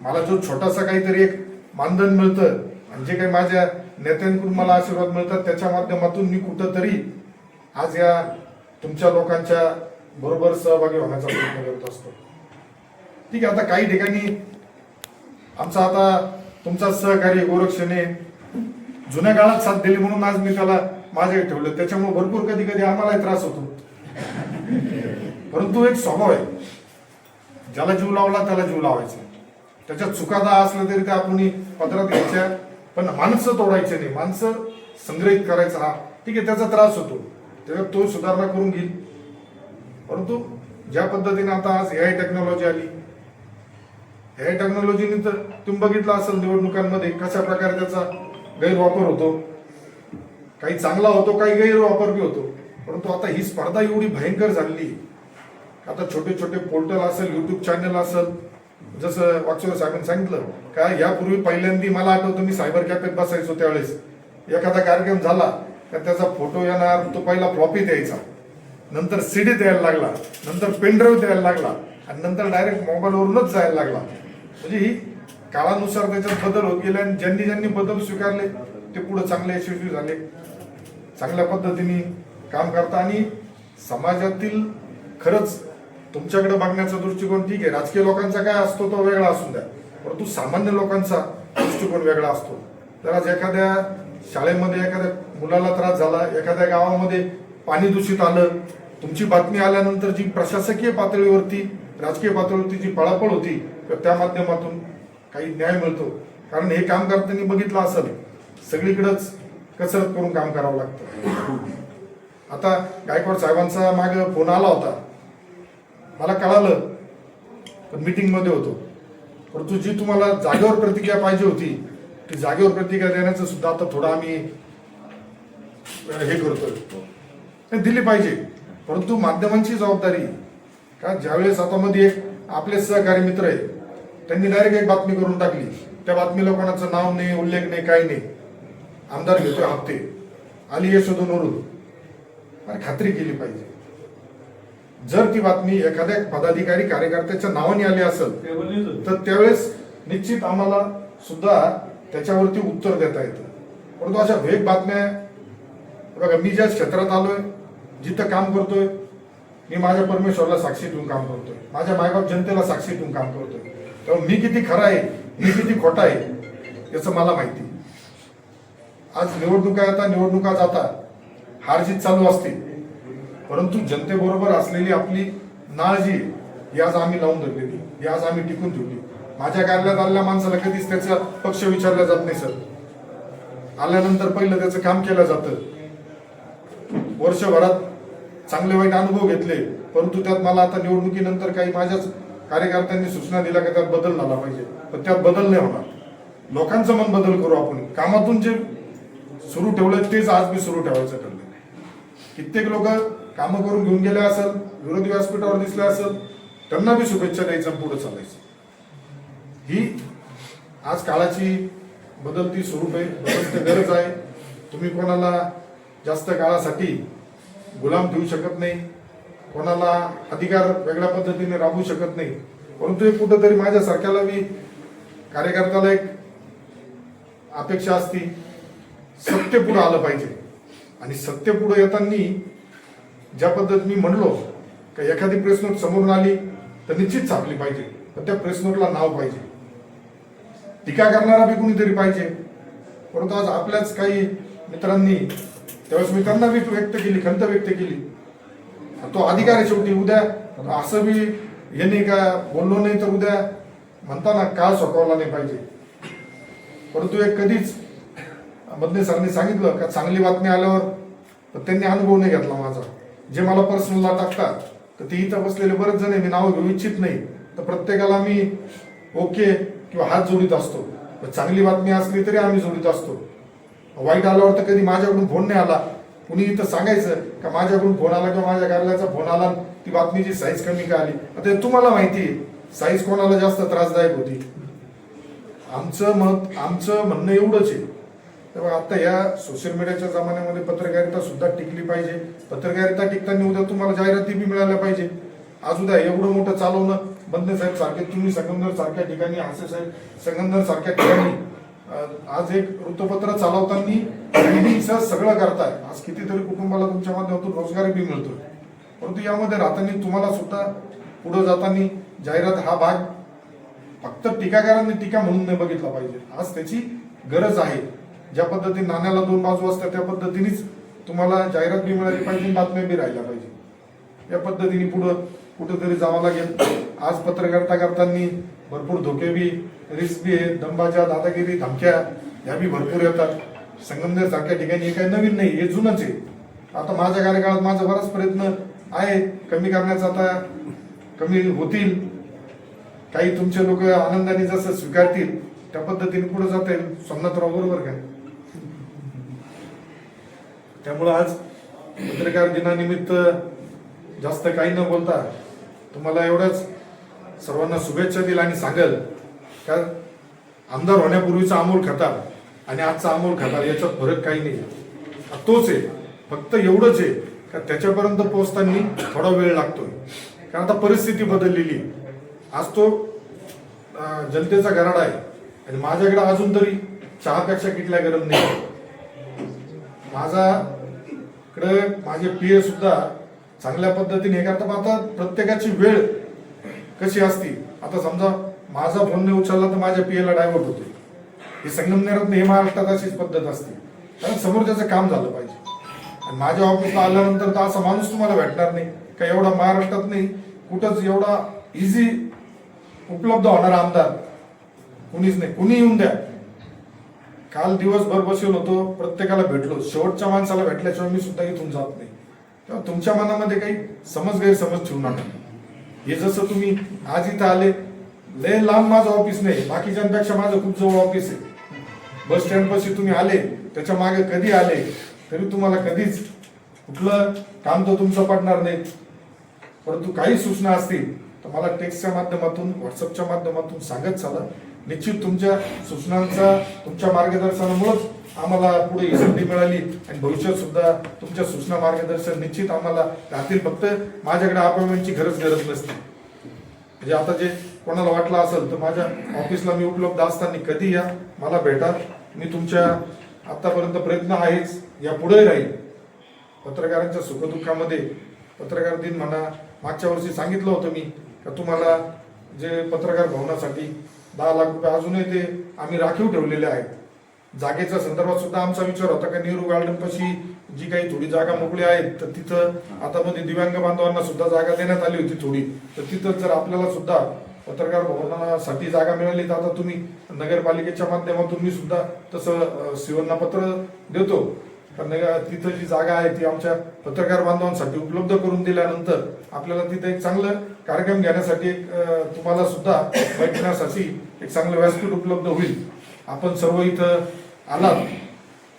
मला जो छोटासा काहीतरी एक मानधन मिळतं आणि जे काही माझ्या नेत्यांकडून मला आशीर्वाद मिळतात त्याच्या माध्यमातून मी कुठंतरी आज या तुमच्या लोकांच्या बरोबर सहभागी होण्याचा प्रयत्न करत असतो. ठीक आहे, आता काही ठिकाणी आमचा आता तुमचा सहकारी गोरक्षणे जुन्या काळात साथ दिली म्हणून आज मी त्याला माझ्याकडे ठेवलं, त्याच्यामुळे भरपूर कधी कधी आम्हालाही त्रास होतो, परंतु एक स्वभाव आहे, ज्याला जीव लावला त्याला जीव लावायचा. त्याच्यात चुकादा असलं तरी त्या आपण पदरात घ्यायच्या, पण माणसं तोडायचे नाही, माणसं संग्रहित करायचं. हा ठीक आहे, त्याचा त्रास होतो, त्याच्यात तो सुधारणा करून घेईल. परंतु ज्या पद्धतीने आता आज एआय टेक्नॉलॉजी आली, एआय टेक्नॉलॉजीने तर तुम्ही बघितलं असेल निवडणुकांमध्ये कशा प्रकारे त्याचा गैरवापर होतो, काही चांगला होतो, काही गैरवापर बी होतो. परंतु आता ही स्पर्धा एवढी भयंकर झाली, आता छोटे छोटे पोर्टल असेल, युट्यूब चॅनल असेल, जसं वागचौरे साहेबांनी सांगितलं का यापूर्वी पहिल्यांदा मला आठवतं मी सायबर कॅफेत बसायचो, त्यावेळेस एखादा कार्यक्रम झाला तर त्याचा फोटो येणार, तो पहिला फ्लॉपी द्यायचा, नंतर सीडी द्यायला लागला, नंतर पेनड्राईव्ह द्यायला लागला आणि नंतर डायरेक्ट मोबाईलवरूनच जायला लागला. म्हणजे ही काळानुसार त्याच्यात बदल होत गेले आणि ज्यांनी ज्यांनी बदल स्वीकारले ते पुढे चांगले यशस्वी झाले, चांगल्या पद्धतीने काम करता. आणि समाजातील खरंच तुमच्याकडे बघण्याचा दृष्टिकोन ठीक आहे, राजकीय लोकांचा काय असतो तो वेगळा असून द्या, परंतु सामान्य लोकांचा दृष्टिकोन वेगळा असतो. तर आज एखाद्या शाळेमध्ये एखाद्या मुलाला त्रास झाला, एखाद्या गावामध्ये पाणी दूषित आलं, तुमची बातमी आल्यानंतर जी प्रशासकीय पातळीवरती, राजकीय पातळीवरती जी पळापळ होती, तर त्या माध्यमातून काही न्याय मिळतो. कारण हे काम करताना बघितलं असेल सगळीकडेच कसरत करून काम करावं लागतं. आता गायकवाड साहेबांचा मागे फोन आला होता, मला कळालं, पण मीटिंग मध्ये होतो, परंतु जी तुम्हाला जागेवर प्रतिक्रिया पाहिजे होती ती जागेवर प्रतिक्रिया देण्याचं सुद्धा आता थोडं आम्ही हे करतोय, दिली पाहिजे. परंतु माध्यमांची जबाबदारी का ज्यावेळेस आता मध्ये एक आपले सहकारी मित्र आहे, त्यांनी डायरेक्ट एक बातमी करून टाकली, त्या बातमीला कोणाचं नाव नाही, उल्लेख नाही, काही नाही, आमदार घेतोय हप्ते, आली यशोधनवरून, आणि खात्री केली पाहिजे. जर ती बातमी एखाद्या पदाधिकारी कार्यकर्त्याच्या नावाने आली असेल तर त्यावेळेस निश्चित आम्हाला सुद्धा त्याच्यावरती उत्तर देता येतं. परंतु अशा वेग बातम्या, बघा मी ज्या क्षेत्रात आलोय, जिथं काम करतोय, मी माझ्या परमेश्वरला साक्षी ठेवून काम करतोय, माझ्या मायबाप जनतेला साक्षी ठेवून काम करतोय. तेव्हा मी किती खरा आहे, मी किती खोटा आहे याचं मला माहिती. आज निवडणुका येतात, निवडणुका जातात, हारजीत चालू असते, परंतु जनतेबरोबर असलेली आपली नाळ जी ही आज आम्ही लावून धरलेली, ही आज आम्ही टिकून ठेवली. माझ्या कार्यालयात आलेल्या माणसाला कधीच त्याचा पक्ष विचारला जात नाही सर, आल्यानंतर पहिलं त्याचं काम केलं जातं. वर्षभरात चांगले वाईट अनुभव घेतले, परंतु त्यात मला आता निवडणुकीनंतर काही माझ्याच कार्यकर्त्यांनी सूचना दिल्या की त्यात बदल झाला पाहिजे, पण त्यात बदल नाही होणार. लोकांचं मन बदल करू आपण. कामातून जे सुरू ठेवलं तेच आज मी सुरू ठेवायचं ठरलं. कित्येक लोक कामं करून घेऊन गेले असेल, विरोधी व्यासपीठावर दिसले असेल, त्यांना बी शुभेच्छा द्यायचं आणि पुढे चालायचं. ही आज काळाची बदलती स्वरूप आहे, बदलती गरज आहे. तुम्ही कोणाला जास्त काळासाठी गुलाम ठेवू शकत नाही, कोणाला अधिकार वेगळ्या पद्धतीने राबवू शकत नाही. परंतु एक कुठंतरी माझ्यासारख्याला बी कार्यकर्त्याला एक अपेक्षा असती, सत्य पुढे आलं पाहिजे. आणि सत्य पुढे येताना ज्या पद्धत मी म्हणलो का एखादी प्रेस नोट समोरून आली तर निश्चित छापली पाहिजे, पण त्या प्रेस नोटला नाव पाहिजे, टीका करणारा बी कुणीतरी पाहिजे. परंतु आज आपल्याच काही मित्रांनी त्यावेळेस मी त्यांना बी व्यक्त केली, खंत व्यक्त केली. तो अधिकार आहे शेवटी. उद्या असं बी हे नाही का बोललो नाही तर उद्या म्हणताना काळ सोडवला नाही पाहिजे. परंतु एक कधीच मदने सरांनी सांगितलं का चांगली बातमी आल्यावर तर त्यांनी अनुभव नाही घेतला माझा. जे मला पर्सनलला टाकतात तर ते इथं बसलेले बरेच जण मी नाव घेऊ इच्छित नाही, तर प्रत्येकाला मी ओके किंवा हात जोडीत असतो. चांगली बातमी असली तरी आम्ही जोडीत असतो. वाईट आल्यावर तर कधी माझ्याकडून फोन नाही आला. कुणी इथं सांगायचं का माझ्याकडून फोन आला किंवा माझ्या कार्यालयाचा फोन आला, ती बातमीची साईज कमी का आली. आता तुम्हाला माहिती आहे साईज कोणाला जास्त त्रासदायक होती. आमचं म्हणणं एवढंच आहे. तेव्हा आता या सोशल मीडियाच्या जमान्यामध्ये पत्रकारिता सुद्धा टिकली पाहिजे. पत्रकारिता टिकताना उद्या तुम्हाला जाहिराती बी मिळाल्या पाहिजे. आज उद्या एवढं मोठं चालवणं बंदे साहेब सारखे, तुम्ही संगमनेर सारख्या ठिकाणी, हासे साहेब संगमनेर सारख्या ठिकाणी आज एक वृत्तपत्र चालवताना सगळं करताय. आज कितीतरी कुटुंबाला तुमच्या माध्यमातून रोजगार बी मिळतोय. परंतु यामध्ये राहताना तुम्हाला सुद्धा पुढे जाताना जाहिरात हा भाग फक्त टीकाकारांनी टीका म्हणून नाही बघितला पाहिजे. आज त्याची गरज आहे. ज्या पद्धतीने नाण्याला दोन बाजू असतात त्या पद्धतीनेच तुम्हाला जाहिरात बी मिळाली पाहिजे, बातम्या बी राहिल्या पाहिजे. या पद्धतीने पुढं कुठेतरी जावं लागेल. आज पत्रकारिता करताना भरपूर धोके बी, रिस्क बी आहे. दंबाच्या, दादागिरी, धमक्या ह्या बी भरपूर येतात. संगमनेर सारख्या ठिकाणी हे काही नवीन नाही, हे जुनच आहे. आता माझ्या कार्यकाळात माझा बराच प्रयत्न आहे कमी करण्याचा, आता कमी होतील. काही तुमचे लोक आनंदाने जसं स्वीकारतील त्या पद्धतीने पुढे जाता येईल. सोमनाथराव बरोबर काय. त्यामुळं आज पत्रकार दिनानिमित्त जास्त काही न बोलता तुम्हाला एवढंच सर्वांना शुभेच्छा दिल्या आणि सांगेल का आमदार होण्यापूर्वीचा अमोल खताळ आणि आजचा अमोल खताळ याच्यात फरक काही नाही, तोच आहे. फक्त एवढंच आहे का त्याच्यापर्यंत पोहोचताना थोडा वेळ लागतोय, कारण आता परिस्थिती बदललेली. आज तो जनतेचा गराडा आहे आणि माझ्याकडे अजून तरी चहापेक्षा किटल्या गरज नाही. माझ्याकडे माझे पीए सुद्धा चांगल्या पद्धतीने हे करतात. आता प्रत्येकाची वेळ कशी असती. आता समजा माझा फोन नाही उचलला तर माझ्या पीएला डायव्हर्ट होते. हे संगमनेरात हे महाराष्ट्रात अशीच पद्धत असते, कारण समोरच्याचं काम झालं पाहिजे. आणि माझ्या ऑफिसला आल्यानंतर तर असा माणूस तुम्हाला भेटणार नाही का एवढा महाराष्ट्रात नाही कुठंच एवढा इझी उपलब्ध होणारा आमदार कुणीच नाही. कुणी येऊन द्या. काल दिवसभर बसलो होतो, प्रत्येकाला भेटलो. शेवटच्या माणसाला भेटल्याशिवाय मी सुद्धा इथून जात नाही. तेव्हा तुमच्या मनामध्ये काही गैरसमज ठेवू नका. हे जसं तुम्ही आज इथं आले, लय लांब माझं ऑफिस नाही, बाकीच्यांपेक्षा माझं खूप जवळ ऑफिस आहे. बस स्टँड पाशी तुम्ही आले, त्याच्या मागे कधी आले तरी तुम्हाला कधीच कुठलं काम तर तुमचं पडणार नाही. परंतु काही सूचना असतील तर मला टेक्स्टच्या माध्यमातून, व्हॉट्सअपच्या माध्यमातून सांगत चला. निश्चित तुमच्या सूचनांचा, तुमच्या मार्गदर्शनामुळेच आम्हाला पुढे ही संधी मिळाली आणि भविष्यात सुद्धा तुमच्या सूचना, मार्गदर्शन निश्चित आम्हाला राहतील. फक्त माझ्याकडे अपॉइंटमेंटची गरज नसते. म्हणजे आता जे कोणाला वाटलं असेल तर माझ्या ऑफिसला मी उपलब्ध असताना कधी या, मला भेटा. मी तुमच्या आतापर्यंत प्रयत्न आहेच, या पुढे राहील. पत्रकारांच्या सुखदुःखामध्ये पत्रकार दिन म्हणा, मागच्या वर्षी सांगितलं होतं मी का तुम्हाला जे पत्रकार भवनासाठी 10 लाख रुपये अजूनही ते आम्ही राखीव ठेवलेले आहेत. जागेच्या संदर्भात सुद्धा आमचा विचार होता का नेहरू गार्डन पाशी जी काही थोडी जागा मोकळी आहे तर तिथं आता मध्ये दिव्यांग बांधवांना सुद्धा जागा देण्यात आली होती थोडी, तर तिथं जर आपल्याला सुद्धा पत्रकार भवनासाठी जागा मिळाली तर आता तुम्ही नगरपालिकेच्या माध्यमातून मी सुद्धा तसं शिवांना पत्र देतो. कारण तिथं जी जागा आहे ती आमच्या पत्रकार बांधवांसाठी उपलब्ध करून दिल्यानंतर आपल्याला तिथं एक चांगलं कार्यक्रम घेण्यासाठी एक तुम्हाला सुद्धा बैठण्यासाठी एक चांगलं व्यासपीठ उपलब्ध होईल. आपण सर्व इथं आलात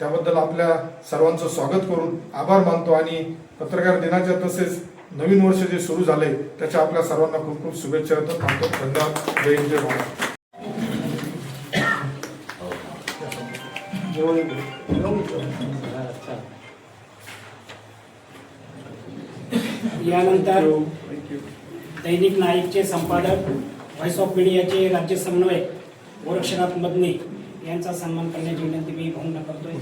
त्याबद्दल आपल्या सर्वांचं स्वागत करून आभार मानतो आणि पत्रकार दिनाच्या तसेच नवीन वर्ष जे सुरू झाले त्याच्या आपल्या सर्वांना खूप खूप शुभेच्छा देतो. थांबतो. धन्यवाद. जय हिंद, जय महाराष्ट्र. यानंतर दैनिक नाईकचे संपादक, व्हॉइस ऑफ मीडियाचे राज्य समन्वयक गोरक्षनाथ मदने यांचा सन्मान करण्याची विनंती मी भाऊंना करतोय.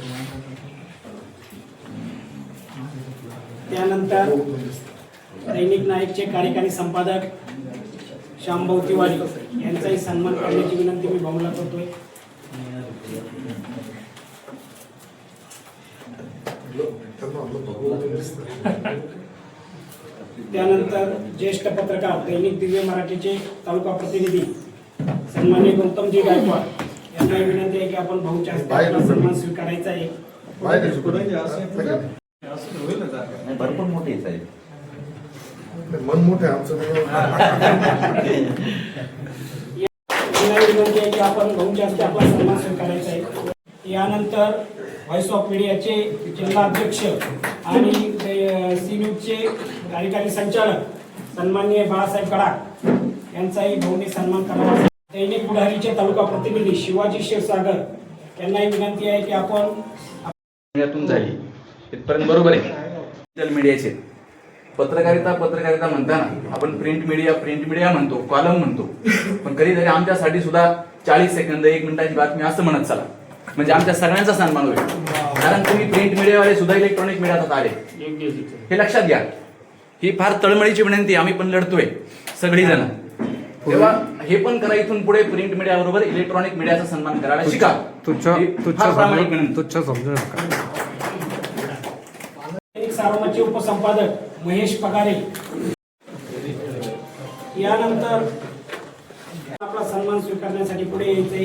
त्यानंतर दैनिक नाईकचे कार्यकारी संपादक श्यामभाऊ तिवारी यांचाही सन्मान करण्याची विनंती मी भाऊंना करतोय. त्यानंतर ज्येष्ठ पत्रकार दैनिक दिव्य मराठीचे तालुका प्रतिनिधी सन्माननीय गौतमजी गायकवाड यांना विनंती आहे की आपण भाऊच्या हस्ते आपला सन्मान स्वीकारायचा आहे. नाही, भरपूर मोठीच आहे. मन मोठं आहे आमचं. यांना विनंती आहे की आपण भाऊच्या हस्ते आपला सन्मान स्वीकारायचा आहे. यानंतर व्हॉइस ऑफ मीडियाचे जिल्हा अध्यक्ष आणि सी न्यूजचे कार्यकारी संचालक सन्माननीय बाळासाहेब गडाख यांचाही भाऊने सन्मान करावा. दैनिक पुढारीचे तालुका प्रतिनिधी शिवाजी क्षीरसागर यांनाही विनंती आहे की आपण यातून झाली इथपर्यंत बरोबर आहे. डिजिटल मीडियाचे पत्रकारिता म्हणताना आपण प्रिंट मीडिया म्हणतो, कॉलम म्हणतो, पण कधीतरी आमच्यासाठी सुद्धा 40 सेकंद 1 मिनिटाची बातमी असं म्हणत चला, म्हणजे आमच्या सगळ्यांचा सन्मान होईल. कारण तुम्ही प्रिंट मीडियावाले सुद्धा इलेक्ट्रॉनिक मीडियात आले, हे लक्षात घ्या. ही फार तळमळीची विनंती, आम्ही पण लढतोय सगळीजण. तेव्हा हे पण करा, इथून पुढे प्रिंट मीडिया बरोबर इलेक्ट्रॉनिक मीडियाचा सन्मान करायला शिका. फार प्रामाणिक विनंती. सारोमतचे उपसंपादक महेश पगारे यानंतर आपला सन्मान स्वीकारण्यासाठी पुढे यायचे.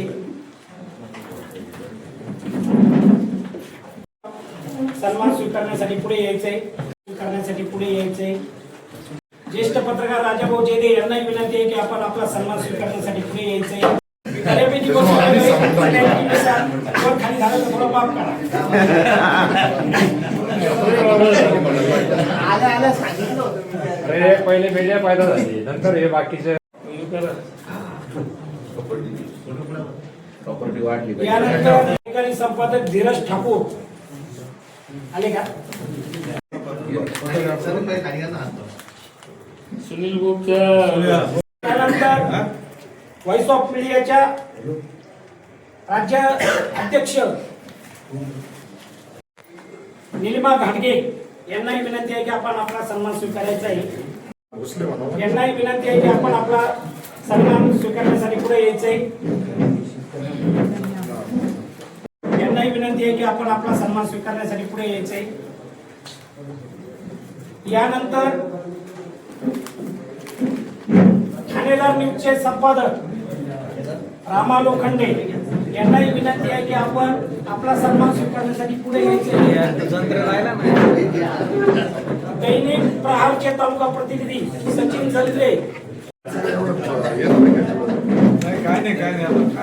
सन्मान स्वीकारण्यासाठी पुढे यायचे ज्येष्ठ पत्रकार राजाभाऊ जेदे यांनाही विनंती आहे की आपण आपला सन्मान स्वीकारण्यासाठी पुढे यायचे. बऱ्यापैकी खाली झालं तर थोडं माफ करा. पहिले मीडिया फायदा झाली, नंतर हे बाकीचे प्रॉपर्टी वाढली. यानंतर कार्यकारी संपादक धीरज ठाकूर आले का? सुनील गोपच्या त्यानंतर व्हॉइस ऑफ मीडियाच्या राज्य अध्यक्ष निलिमा घाटगे यांनाही विनंती आहे की आपण आपला सन्मान स्वीकारायचा आहे. यांनाही विनंती आहे की आपण आपला सन्मान स्वीकारण्यासाठी पुढे यायचंय. यांनाही विनंती आहे की आपण आपला सन्मान स्वीकारण्यासाठी पुढे यायचंय. यानंतर ठाणेदार न्यूजचे संपादक रामा लोखंडे यांनाही विनंती आहे की आपण आपला सन्मान स्वीकारण्यासाठी पुढे यायचे. दैनिक प्रहारचे तालुका प्रतिनिधी सचिन जलदे,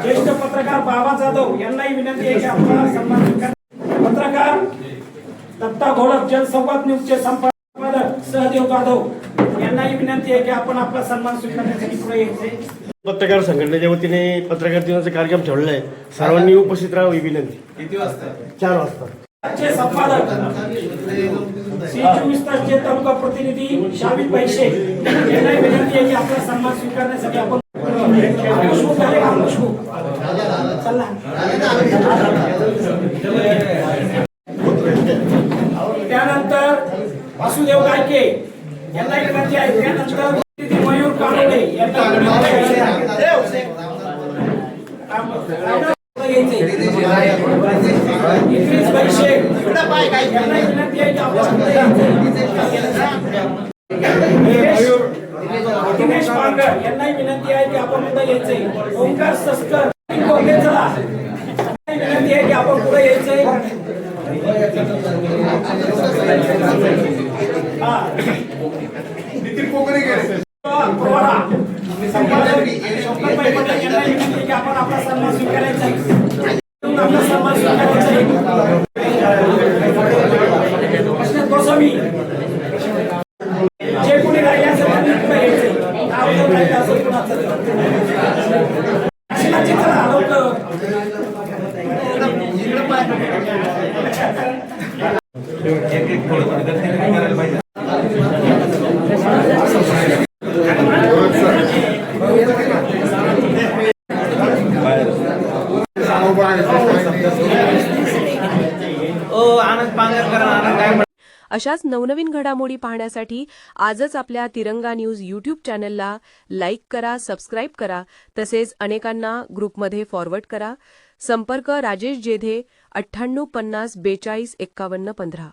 ज्येष्ठ पत्रकार बाबा जाधव यांनाही विनंती आहे की आपला सन्मान स्वीकार. पत्रकार दत्ता घोडक जनसंवाद न्यूजचे संपादक सहदेव जाधव यांनाही विनंती आहे की आपण आपला सन्मान स्वीकारण्यासाठी पुढे यायचे. पत्रकार संघटनेच्या वतीने पत्रकार दिनाचा कार्यक्रम ठेवलेला आहे. सर्वांनी उपस्थित राहावी विनंती. किती वाजता? 4 वाजता. चे संपादक सी 24 तासचे तालुका प्रतिनिधी शाबित पैसे यांनाही विनंती आहे की आपला सन्मान स्वीकारण्यासाठी आपण चला. त्यानंतर वासुदेव गायके यांनाही विनंती आहे. त्यानंतर मयूर कानोडे यांना इद्रिस पैसे यांना विनंती आहे की आपण दिनेश पांगर यांनाही विनंती आहे की आपण पुढे यायचे. ओंकार सस्कर चला विनंती आहे की आपण पुढे यायचे. नितीन कोकणे गेले. आपण आपला सन्मान स्वीकारायचा आहे. आपला सन्मान स्वीकारायचा आहे. गोस्वामी जे आनंद पांगरकर आनंद काय अशाच नवनवीन घडामोडी पाहण्यासाठी आजच आपल्या तिरंगा न्यूज यूट्यूब चॅनलला लाईक करा, सबस्क्राईब करा, तसेच अनेकांना ग्रुपमध्ये फॉरवर्ड करा. संपर्क राजेश जेधे 98 50 42 51 15.